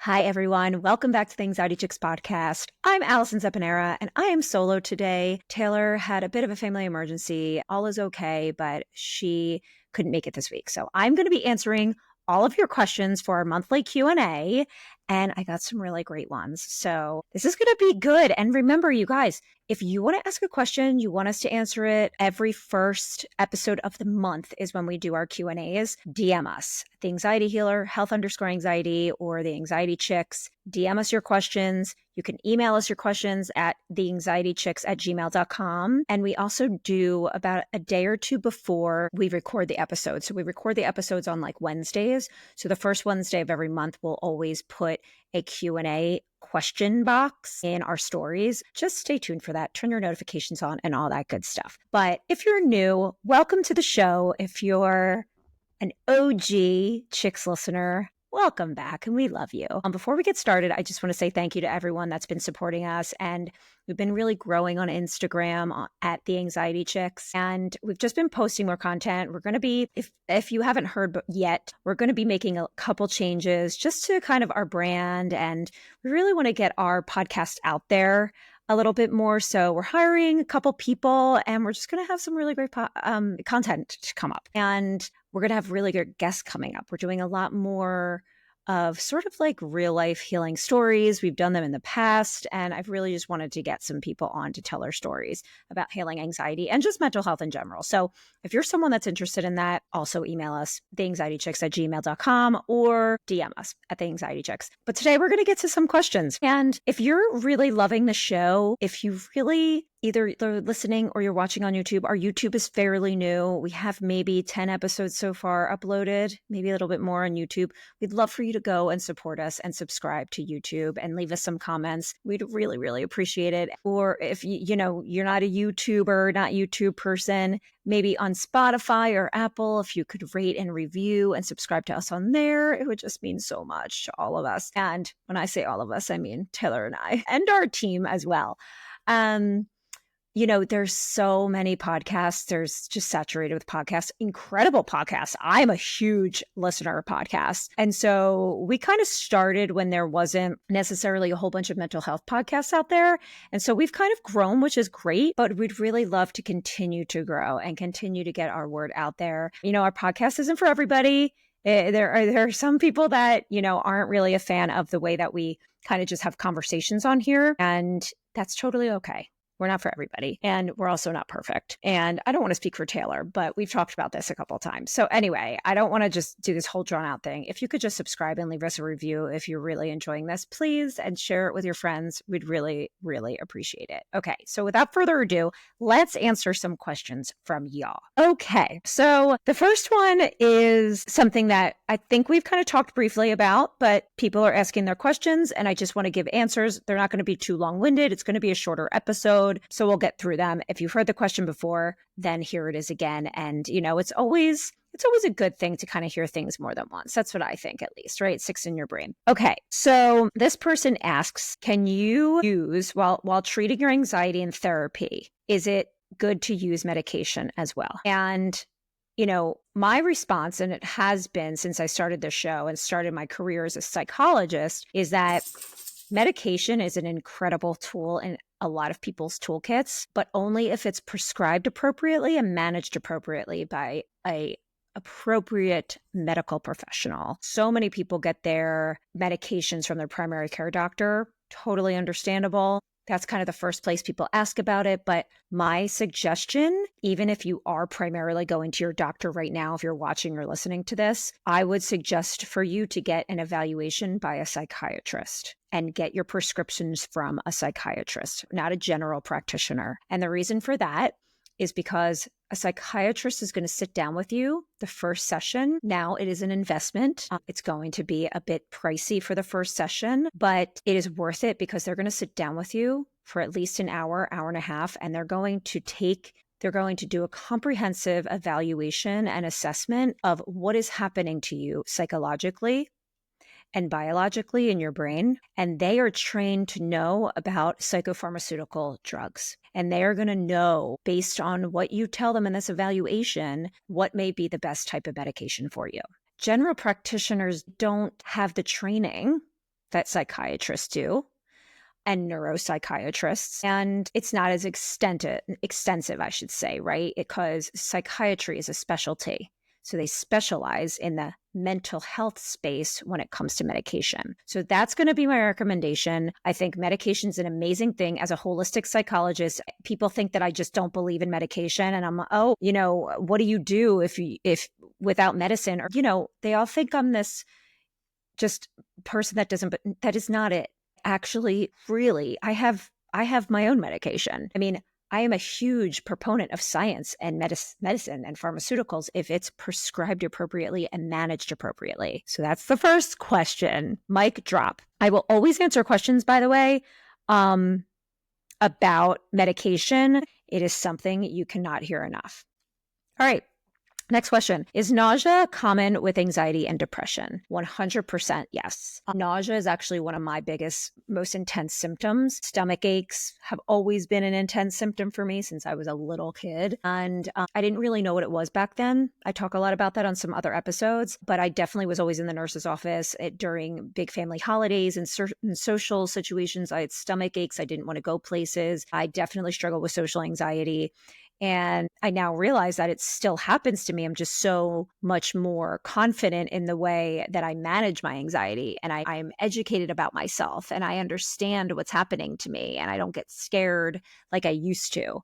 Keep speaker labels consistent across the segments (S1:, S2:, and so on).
S1: Hi, everyone. Welcome back to the Anxiety Chicks podcast. I'm Alison Zepanera, and I am solo today. Taylor had a bit of a family emergency. All is okay, but she couldn't make it this week. So I'm going to be answering all of your questions for our monthly Q&A, and I got some really great ones. So this is going to be good. And remember, you guys, if you want to ask a question, you want us to answer it, every first episode of the month is when we do our Q&As. DM us, The Anxiety Healer, health_anxiety, or The Anxiety Chicks. DM us your questions. You can email us your questions at theanxietychicks@gmail.com. And we also do about a day or two before we record the episode. So we record the episodes on like Wednesdays. So the first Wednesday of every month, we'll always put a Q&A question box in our stories. Just stay tuned for that. Turn your notifications on and all that good stuff. But if you're new, welcome to the show. If you're an OG Chicks listener, welcome back, and we love you. Before we get started, I just want to say thank you to everyone that's been supporting us, and we've been really growing on Instagram at The Anxiety Chicks, and we've just been posting more content. We're going to be, if you haven't heard yet, we're going to be making a couple changes just to kind of our brand, and we really want to get our podcast out there a little bit more. So we're hiring a couple people, and we're just going to have some really great content to come up. And we're going to have really good guests coming up. We're doing a lot more of sort of like real life healing stories. We've done them in the past, and I've really just wanted to get some people on to tell their stories about healing anxiety and just mental health in general. So if you're someone that's interested in that, also email us, theanxietychicks@gmail.com, or DM us at The Anxiety Chicks. But today we're going to get to some questions. And if you're really loving the show, if you really either listening or you're watching on YouTube, our YouTube is fairly new. We have maybe 10 episodes so far uploaded, maybe a little bit more on YouTube. We'd love for you to go and support us and subscribe to YouTube and leave us some comments. We'd really, really appreciate it. Or if you're not a YouTuber, not YouTube person, maybe on Spotify or Apple, if you could rate and review and subscribe to us on there, it would just mean so much to all of us. And when I say all of us, I mean Taylor and I and our team as well. There's so many podcasts. There's just saturated with podcasts, incredible podcasts. I'm a huge listener of podcasts. And so we kind of started when there wasn't necessarily a whole bunch of mental health podcasts out there. And so we've kind of grown, which is great, but we'd really love to continue to grow and continue to get our word out there. Our podcast isn't for everybody. There are some people that, aren't really a fan of the way that we kind of just have conversations on here. And that's totally okay. We're not for everybody, and we're also not perfect. And I don't want to speak for Taylor, but we've talked about this a couple of times. So anyway, I don't want to just do this whole drawn out thing. If you could just subscribe and leave us a review if you're really enjoying this, please, and share it with your friends. We'd really, really appreciate it. Okay, so without further ado, let's answer some questions from y'all. Okay, so the first one is something that I think we've kind of talked briefly about, but people are asking their questions, and I just want to give answers. They're not going to be too long-winded. It's going to be a shorter episode. So we'll get through them. If you've heard the question before, then here it is again. And, it's always a good thing to kind of hear things more than once. That's what I think, at least, right? 6 in your brain. Okay. So this person asks, can you use, while treating your anxiety in therapy, is it good to use medication as well? And my response, and it has been since I started the show and started my career as a psychologist, is that medication is an incredible tool in a lot of people's toolkits, but only if it's prescribed appropriately and managed appropriately by a appropriate medical professional. So many people get their medications from their primary care doctor. Totally understandable. That's kind of the first place people ask about it. But my suggestion, even if you are primarily going to your doctor right now, if you're watching or listening to this, I would suggest for you to get an evaluation by a psychiatrist and get your prescriptions from a psychiatrist, not a general practitioner. And the reason for that is because a psychiatrist is going to sit down with you the first session. Now, it is an investment. It's going to be a bit pricey for the first session, but it is worth it because they're going to sit down with you for at least an hour, hour and a half, and they're going to do a comprehensive evaluation and assessment of what is happening to you psychologically and biologically in your brain. And they are trained to know about psychopharmaceutical drugs. And they are going to know, based on what you tell them in this evaluation, what may be the best type of medication for you. General practitioners don't have the training that psychiatrists do and neuropsychiatrists. And it's not as extensive, I should say, right? Because psychiatry is a specialty. So they specialize in the mental health space when it comes to medication. So that's going to be my recommendation. I think medication is an amazing thing. As a holistic psychologist, people think that I just don't believe in medication. And I'm, what do you do if without medicine? Or, they all think I'm this just person that doesn't, but that is not it. Actually, really, I have my own medication. I mean, I am a huge proponent of science and medicine and pharmaceuticals if it's prescribed appropriately and managed appropriately. So that's the first question. Mic drop. I will always answer questions, by the way, about medication. It is something you cannot hear enough. All right. Next question. Is nausea common with anxiety and depression? 100% yes. Nausea is actually one of my biggest, most intense symptoms. Stomach aches have always been an intense symptom for me since I was a little kid. And I didn't really know what it was back then. I talk a lot about that on some other episodes, but I definitely was always in the nurse's office during big family holidays and social situations. I had stomach aches. I didn't want to go places. I definitely struggled with social anxiety. And I now realize that it still happens to me. I'm just so much more confident in the way that I manage my anxiety. And I'm educated about myself and I understand what's happening to me and I don't get scared like I used to.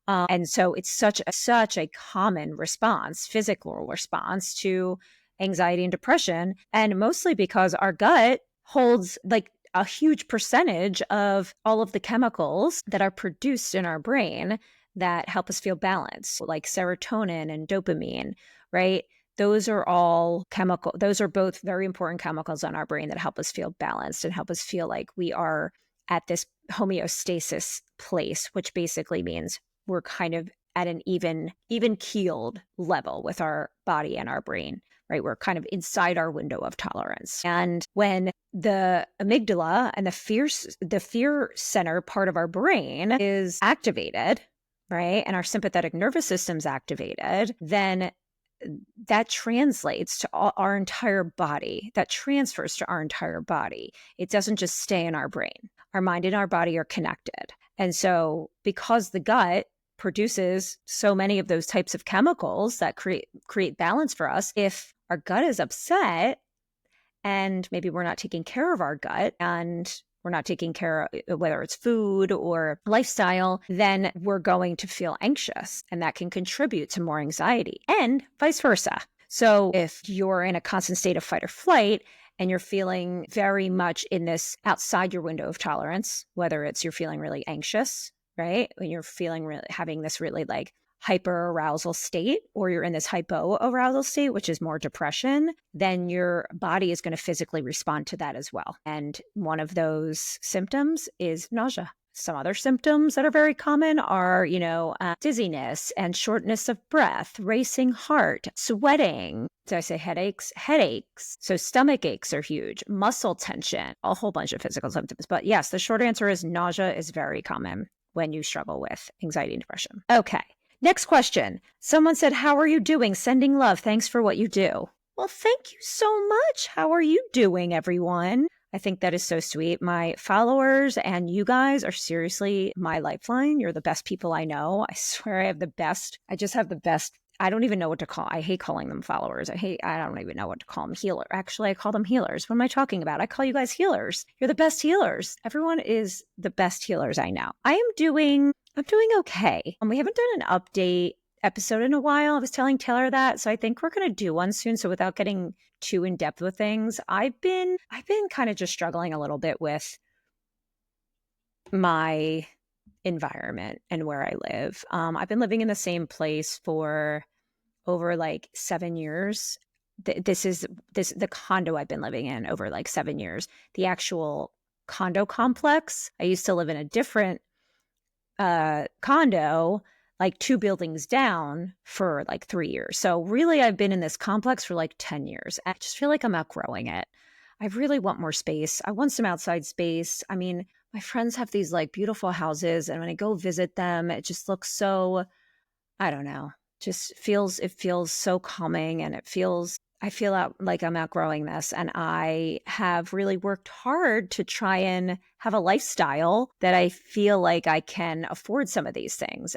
S1: And so it's such a common response, physical response to anxiety and depression. And mostly because our gut holds like a huge percentage of all of the chemicals that are produced in our brain that help us feel balanced, like serotonin and dopamine, right? Those are all those are both very important chemicals in our brain that help us feel balanced and help us feel like we are at this homeostasis place, which basically means we're kind of at an even keeled level with our body and our brain, right? We're kind of inside our window of tolerance. And when the amygdala and the fear center part of our brain is activated, right, and our sympathetic nervous system's activated, then that translates to our entire body. That transfers to our entire body. It doesn't just stay in our brain. Our mind and our body are connected. And so because the gut produces so many of those types of chemicals that create balance for us, if our gut is upset and maybe we're not taking care of our gut and we're not taking care of whether it's food or lifestyle, then we're going to feel anxious. And that can contribute to more anxiety and vice versa. So if you're in a constant state of fight or flight and you're feeling very much in this outside your window of tolerance, whether it's you're feeling really anxious, right? When you're feeling having this really like hyper arousal state, or you're in this hypo arousal state, which is more depression, then your body is going to physically respond to that as well. And one of those symptoms is nausea. Some other symptoms that are very common are, dizziness and shortness of breath, racing heart, sweating. Did I say headaches? Headaches. So stomach aches are huge, muscle tension, a whole bunch of physical symptoms. But yes, the short answer is nausea is very common when you struggle with anxiety and depression. Okay. Next question. Someone said, how are you doing? Sending love. Thanks for what you do. Well, thank you so much. How are you doing, everyone? I think that is so sweet. My followers and you guys are seriously my lifeline. You're the best people I know. I swear I have the best. I just have the best. I don't even know what to call. I hate calling them followers. I don't even know what to call them. Healer. Actually, I call them healers. What am I talking about? I call you guys healers. You're the best healers. Everyone is the best healers I know. I'm doing okay. We haven't done an update episode in a while. I was telling Taylor that, so I think we're going to do one soon. So without getting too in depth with things, I've been kind of just struggling a little bit with my environment and where I live. I've been living in the same place for over like 7 years. The condo I've been living in over like 7 years. The actual condo complex. I used to live in a different condo like 2 buildings down for like 3 years. So really I've been in this complex for like 10 years. I just feel like I'm outgrowing it. I really want more space. I want some outside space. I mean, my friends have these like beautiful houses and when I go visit them, it just looks so, I don't know, it feels so calming and it feels I feel like I'm outgrowing this, and I have really worked hard to try and have a lifestyle that I feel like I can afford some of these things.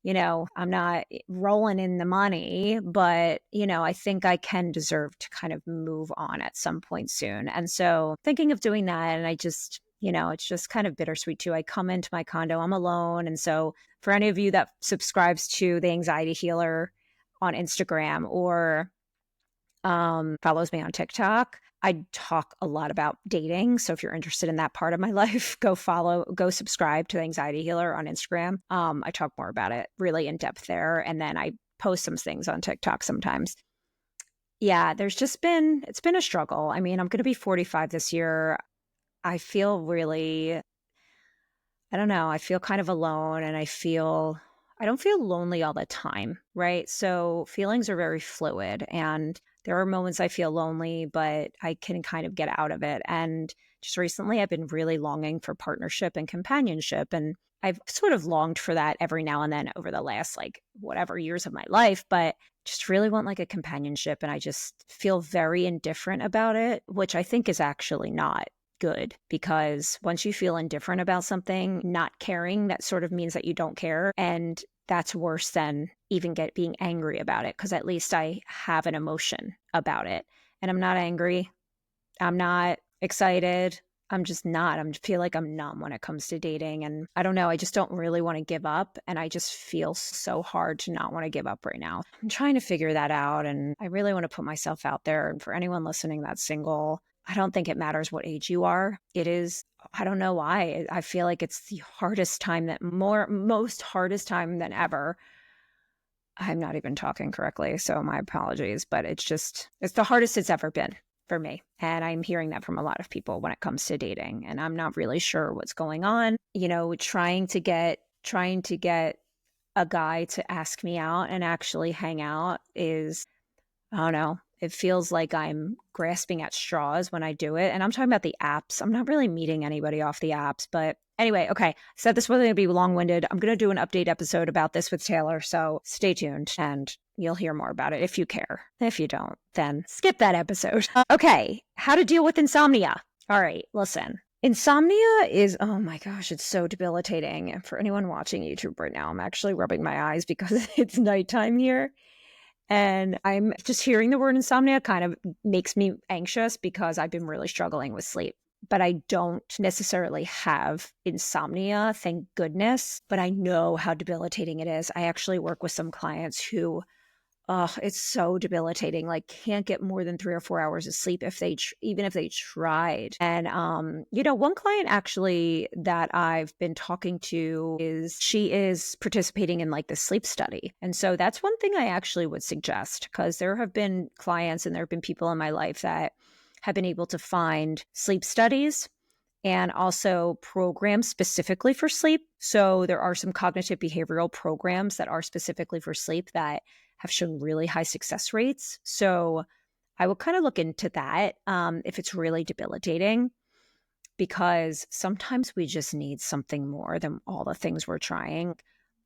S1: I'm not rolling in the money, but, I think I can deserve to kind of move on at some point soon. And so thinking of doing that, and I just, it's just kind of bittersweet too. I come into my condo, I'm alone. And so for any of you that subscribes to the Anxiety Healer on Instagram or follows me on TikTok, I talk a lot about dating. So if you're interested in that part of my life, go subscribe to the Anxiety Healer on Instagram. I talk more about it really in depth there. And then I post some things on TikTok sometimes. Yeah, it's been a struggle. I mean, I'm going to be 45 this year. I feel really, I don't know, I feel kind of alone, and I don't feel lonely all the time, right? So feelings are very fluid, and there are moments I feel lonely, but I can kind of get out of it. And just recently, I've been really longing for partnership and companionship. And I've sort of longed for that every now and then over the last, like, whatever years of my life, but just really want like a companionship. And I just feel very indifferent about it, which I think is actually not good, because once you feel indifferent about something, not caring, that sort of means that you don't care. And that's worse than even being angry about it, because at least I have an emotion about it. And I'm not angry. I'm not excited. I'm just not. I feel like I'm numb when it comes to dating. And I don't know. I just don't really want to give up. And I just feel so hard to not want to give up right now. I'm trying to figure that out. And I really want to put myself out there. And for anyone listening that's single, I don't think it matters what age you are. It is, I don't know why. I feel like it's the hardest time most hardest time than ever. I'm not even talking correctly, so my apologies, but it's the hardest it's ever been for me. And I'm hearing that from a lot of people when it comes to dating, and I'm not really sure what's going on. Trying to get a guy to ask me out and actually hang out is, I don't know. It feels like I'm grasping at straws when I do it. And I'm talking about the apps. I'm not really meeting anybody off the apps. But anyway, okay. I said this wasn't going to be long-winded. I'm going to do an update episode about this with Taylor. So stay tuned and you'll hear more about it if you care. If you don't, then skip that episode. Okay. How to deal with insomnia. All right. Listen. Insomnia is, oh my gosh, it's so debilitating. And for anyone watching YouTube right now, I'm actually rubbing my eyes because it's nighttime here. And I'm just hearing the word insomnia kind of makes me anxious because I've been really struggling with sleep. But I don't necessarily have insomnia, thank goodness. But I know how debilitating it is. I actually work with some clients who, it's so debilitating. Like, can't get more than 3 or 4 hours of sleep even if they tried. And one client actually that I've been talking to she is participating in like the sleep study, and so that's one thing I actually would suggest, because there have been clients and there have been people in my life that have been able to find sleep studies and also programs specifically for sleep. So there are some cognitive behavioral programs that are specifically for sleep that have shown really high success rates. So I will kind of look into that if it's really debilitating, because sometimes we just need something more than all the things we're trying.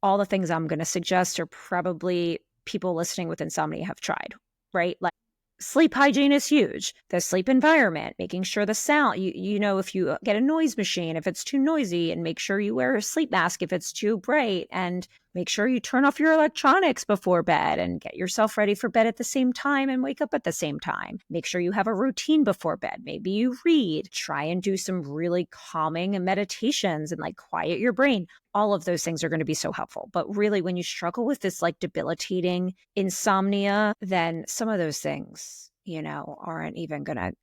S1: All the things I'm going to suggest are probably people listening with insomnia have tried, right? Like, sleep hygiene is huge. The sleep environment, making sure the sound, if you get a noise machine, if it's too noisy, and make sure you wear a sleep mask if it's too bright, and make sure you turn off your electronics before bed and get yourself ready for bed at the same time and wake up at the same time. Make sure you have a routine before bed. Maybe you read, try and do some really calming meditations and like quiet your brain. All of those things are going to be so helpful. But really, when you struggle with this like debilitating insomnia, then some of those things, aren't even going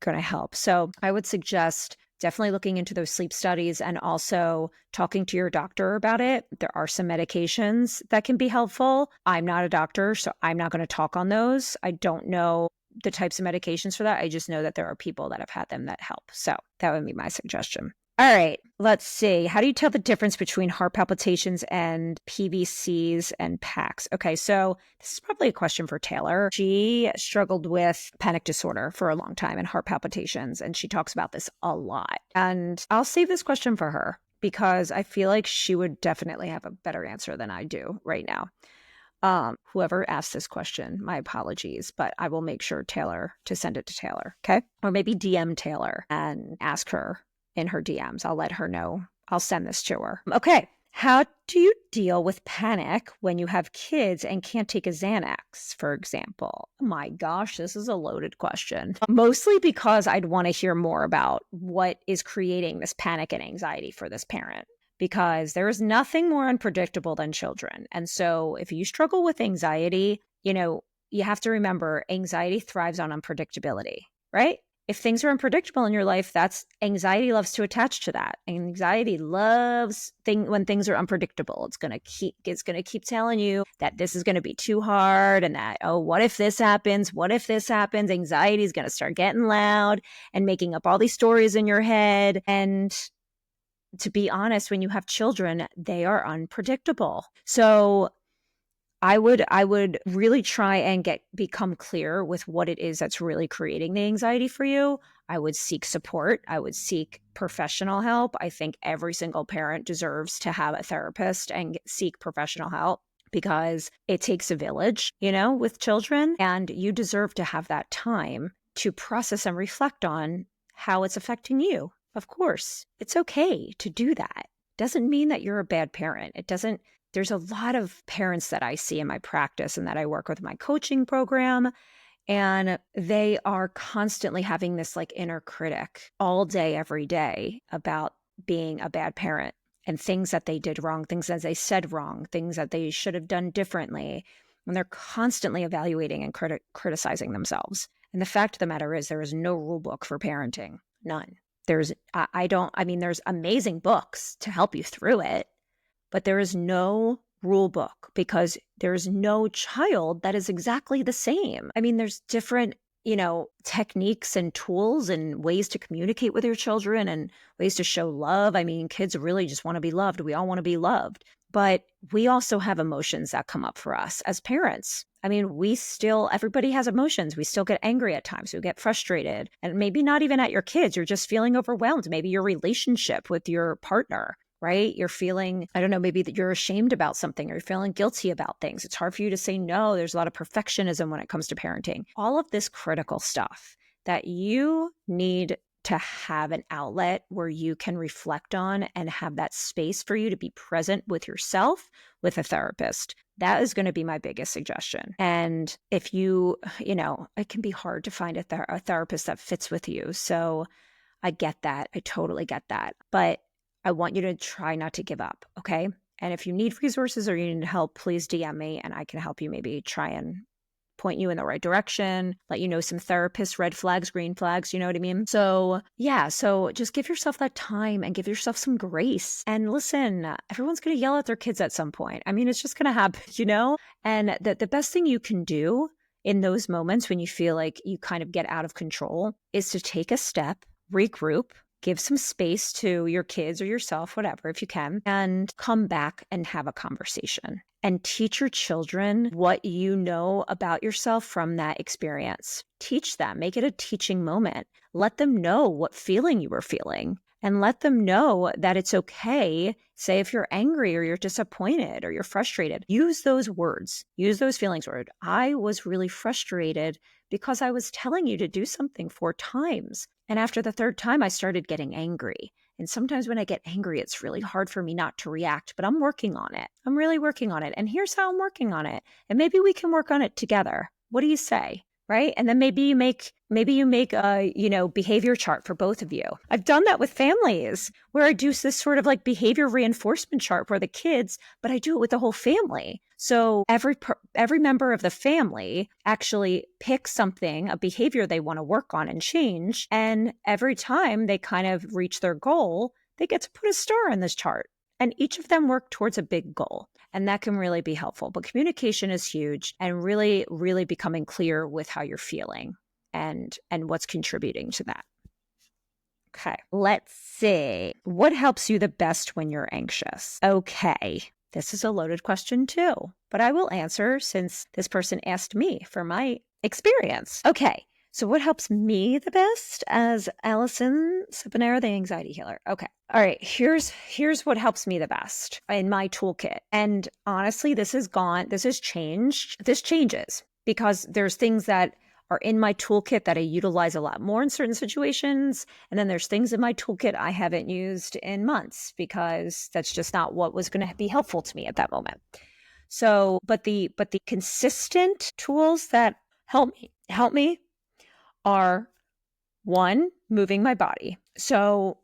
S1: to help. So I would suggest definitely looking into those sleep studies and also talking to your doctor about it. There are some medications that can be helpful. I'm not a doctor, so I'm not going to talk on those. I don't know the types of medications for that. I just know that there are people that have had them that help. So that would be my suggestion. All right, let's see. How do you tell the difference between heart palpitations and PVCs and PACs? Okay, so this is probably a question for Taylor. She struggled with panic disorder for a long time and heart palpitations, and she talks about this a lot. And I'll save this question for her because I feel like she would definitely have a better answer than I do right now. Whoever asked this question, my apologies, but I will make sure to send it to Taylor. Okay. Or maybe DM Taylor and ask her in her DMs. I'll let her know. I'll send this to her. Okay. How do you deal with panic when you have kids and can't take a Xanax, for example? Oh my gosh, this is a loaded question. Mostly because I'd want to hear more about what is creating this panic and anxiety for this parent, because there is nothing more unpredictable than children. And so if you struggle with anxiety, you have to remember anxiety thrives on unpredictability, right? If things are unpredictable in your life, anxiety loves to attach to that. Anxiety loves when things are unpredictable. It's going to keep telling you that this is going to be too hard and that, oh, what if this happens? What if this happens? Anxiety is going to start getting loud and making up all these stories in your head. And to be honest, when you have children, they are unpredictable. So I would really try and become clear with what it is that's really creating the anxiety for you. I would seek support. I would seek professional help. I think every single parent deserves to have a therapist and seek professional help, because it takes a village, with children, and you deserve to have that time to process and reflect on how it's affecting you. Of course, it's okay to do that. Doesn't mean that you're a bad parent. There's a lot of parents that I see in my practice and that I work with in my coaching program, and they are constantly having this inner critic all day, every day about being a bad parent and things that they did wrong, things that they said wrong, things that they should have done differently. And they're constantly evaluating and criticizing themselves. And the fact of the matter is, there is no rule book for parenting. None. There's amazing books to help you through it, but there is no rule book, because there's no child that is exactly the same. There's different, techniques and tools and ways to communicate with your children and ways to show love. Kids really just want to be loved. We all want to be loved. But we also have emotions that come up for us as parents. Everybody has emotions. We still get angry at times. We get frustrated. And maybe not even at your kids. You're just feeling overwhelmed. Maybe your relationship with your partner, right? You're feeling, I don't know, maybe that you're ashamed about something, or you're feeling guilty about things. It's hard for you to say no. There's a lot of perfectionism when it comes to parenting. All of this critical stuff that you need to have an outlet where you can reflect on and have that space for you to be present with yourself, with a therapist. That is going to be my biggest suggestion. And if it can be hard to find a therapist that fits with you. So I get that. I totally get that. But I want you to try not to give up, okay? And if you need resources or you need help, please DM me and I can help you maybe try and point you in the right direction, let you know some therapists, red flags, green flags, you know what I mean? So just give yourself that time and give yourself some grace. And listen, everyone's going to yell at their kids at some point. It's just going to happen, And the best thing you can do in those moments when you feel like you kind of get out of control is to take a step, regroup, give some space to your kids or yourself, whatever, if you can, and come back and have a conversation and teach your children what you know about yourself from that experience. Teach them, make it a teaching moment. Let them know what feeling you were feeling and let them know that it's okay. Say if you're angry or you're disappointed or you're frustrated, use those words, use those feelings. Word. I was really frustrated because I was telling you to do something 4 times. And after the 3rd time, I started getting angry. And sometimes when I get angry, it's really hard for me not to react, but I'm working on it. I'm really working on it. And here's how I'm working on it. And maybe we can work on it together. What do you say? Right? And then maybe you make a, behavior chart for both of you. I've done that with families where I do this sort of behavior reinforcement chart for the kids, but I do it with the whole family. So every member of the family actually picks something, a behavior they want to work on and change. And every time they kind of reach their goal, they get to put a star in this chart. And each of them work towards a big goal. And that can really be helpful. But communication is huge, and really, really becoming clear with how you're feeling and what's contributing to that. Okay, let's see. What helps you the best when you're anxious? Okay, this is a loaded question too, but I will answer since this person asked me for my experience. Okay, So what helps me the best as Alison Sipanera, the anxiety healer? Okay. All right. Here's what helps me the best in my toolkit. And honestly, this has changed. This changes because there's things that are in my toolkit that I utilize a lot more in certain situations. And then there's things in my toolkit I haven't used in months because that's just not what was going to be helpful to me at that moment. So, but the consistent tools that help me are one, moving my body. So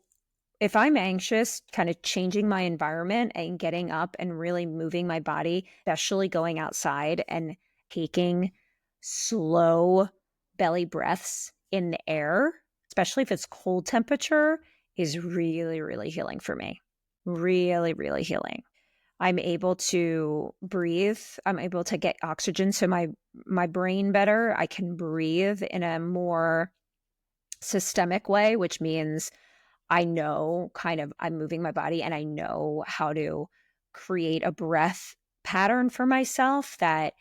S1: if I'm anxious, kind of changing my environment and getting up and really moving my body, especially going outside and taking slow belly breaths in the air, especially if it's cold temperature, is really, really healing for me. Really, really healing. I'm able to breathe. I'm able to get oxygen to my brain better. I can breathe in a more systemic way, which means I know kind of I'm moving my body and I know how to create a breath pattern for myself that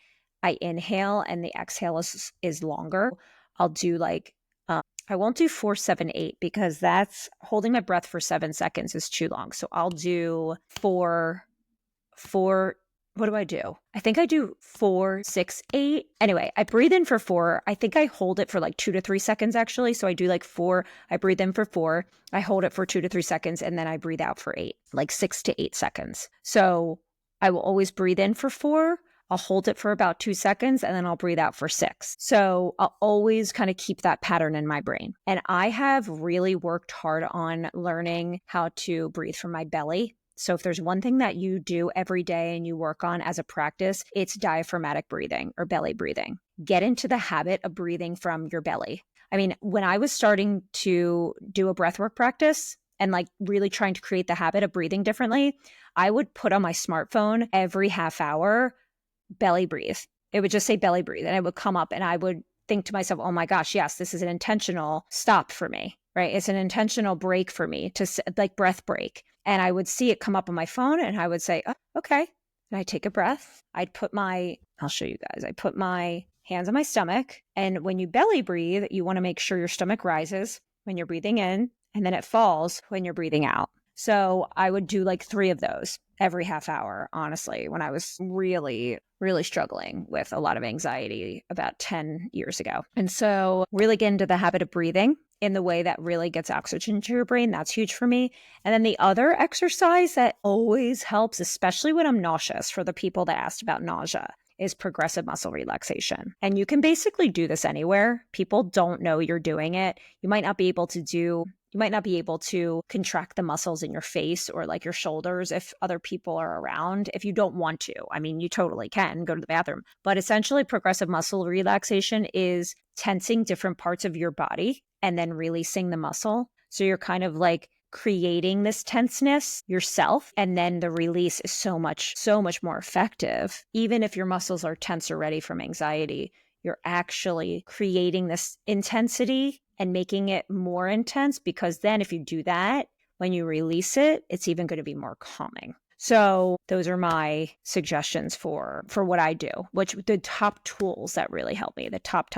S1: I inhale and the exhale is longer. I'll do like I won't do 4-7-8 because that's holding my breath for 7 seconds is too long. So I'll do four. What do I do? I think I do 4-6-8. Anyway, I breathe in for 4. I think I hold it for like 2 to 3 seconds actually. So I do like 4. I breathe in for 4. I hold it for 2 to 3 seconds and then I breathe out for 8, like 6 to 8 seconds. So I will always breathe in for 4. I'll hold it for about 2 seconds and then I'll breathe out for 6. So I'll always kind of keep that pattern in my brain. And I have really worked hard on learning how to breathe from my belly. So if there's one thing that you do every day and you work on as a practice, it's diaphragmatic breathing or belly breathing. Get into the habit of breathing from your belly. I mean, when I was starting to do a breathwork practice and like really trying to create the habit of breathing differently, I would put on my smartphone every half hour, belly breathe. It would just say belly breathe. And it would come up and I would think to myself, oh my gosh, yes, this is an intentional stop for me, right? It's an intentional break for me to like breath break. And I would see it come up on my phone and I would say, oh, okay. And I take a breath. I'll show you guys. I put my hands on my stomach. And when you belly breathe, you want to make sure your stomach rises when you're breathing in and then it falls when you're breathing out. So I would do like 3 of those every half hour, honestly, when I was really, really struggling with a lot of anxiety about 10 years ago. And so really get into the habit of breathing in the way that really gets oxygen to your brain. That's huge for me. And then the other exercise that always helps, especially when I'm nauseous, for the people that asked about nausea, is progressive muscle relaxation. And you can basically do this anywhere. People don't know you're doing it. You might not be able to contract the muscles in your face or like your shoulders if other people are around, if you don't want to. I mean, you totally can go to the bathroom. But essentially, progressive muscle relaxation is tensing different parts of your body and then releasing the muscle. So you're kind of like creating this tenseness yourself. And then the release is so much more effective. Even if your muscles are tense already from anxiety, you're actually creating this intensity and making it more intense, because then if you do that, when you release it, it's even going to be more calming. So those are my suggestions for what I do, which the top tools that really help me, the top.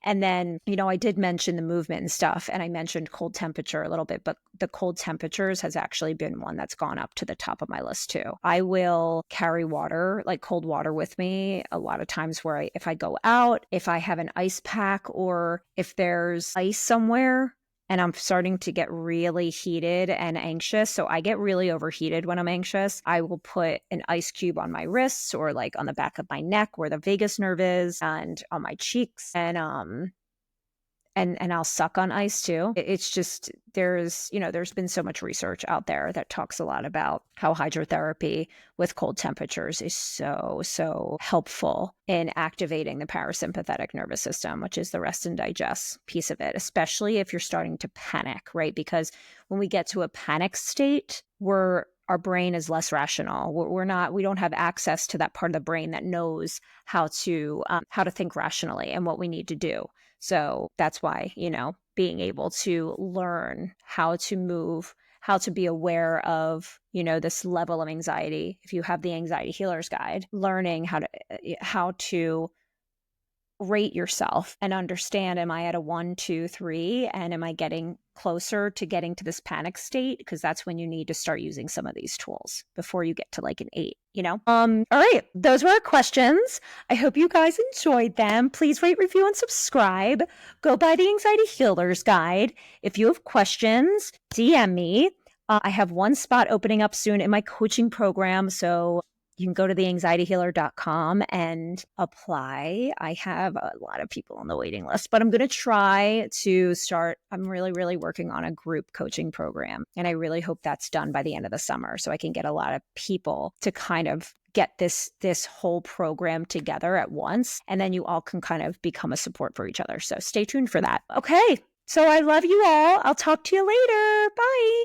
S1: And then, I did mention the movement and stuff, and I mentioned cold temperature a little bit, but the cold temperatures has actually been one that's gone up to the top of my list too. I will carry water, like cold water with me a lot of times where if I go out, if I have an ice pack or if there's ice somewhere, and I'm starting to get really heated and anxious. So I get really overheated when I'm anxious. I will put an ice cube on my wrists or like on the back of my neck where the vagus nerve is and on my cheeks. And I'll suck on ice too. It's just, there's been so much research out there that talks a lot about how hydrotherapy with cold temperatures is so helpful in activating the parasympathetic nervous system, which is the rest and digest piece of it, especially if you're starting to panic, right? Because when we get to a panic state, our brain is less rational. We don't have access to that part of the brain that knows how to think rationally and what we need to do. So that's why, being able to learn how to move, how to be aware of, this level of anxiety. If you have the Anxiety Healer's Guide, learning how to rate yourself and understand, am I at a 1, 2, 3? And am I getting closer to getting to this panic state? Because that's when you need to start using some of these tools before you get to like an 8, All right. Those were our questions. I hope you guys enjoyed them. Please rate, review, and subscribe. Go buy the Anxiety Healer's Guide. If you have questions, DM me. I have one spot opening up soon in my coaching program. So you can go to theanxietyhealer.com and apply. I have a lot of people on the waiting list, but I'm going to try to start. I'm really, really working on a group coaching program. And I really hope that's done by the end of the summer so I can get a lot of people to kind of get this whole program together at once. And then you all can kind of become a support for each other. So stay tuned for that. Okay. So I love you all. I'll talk to you later. Bye.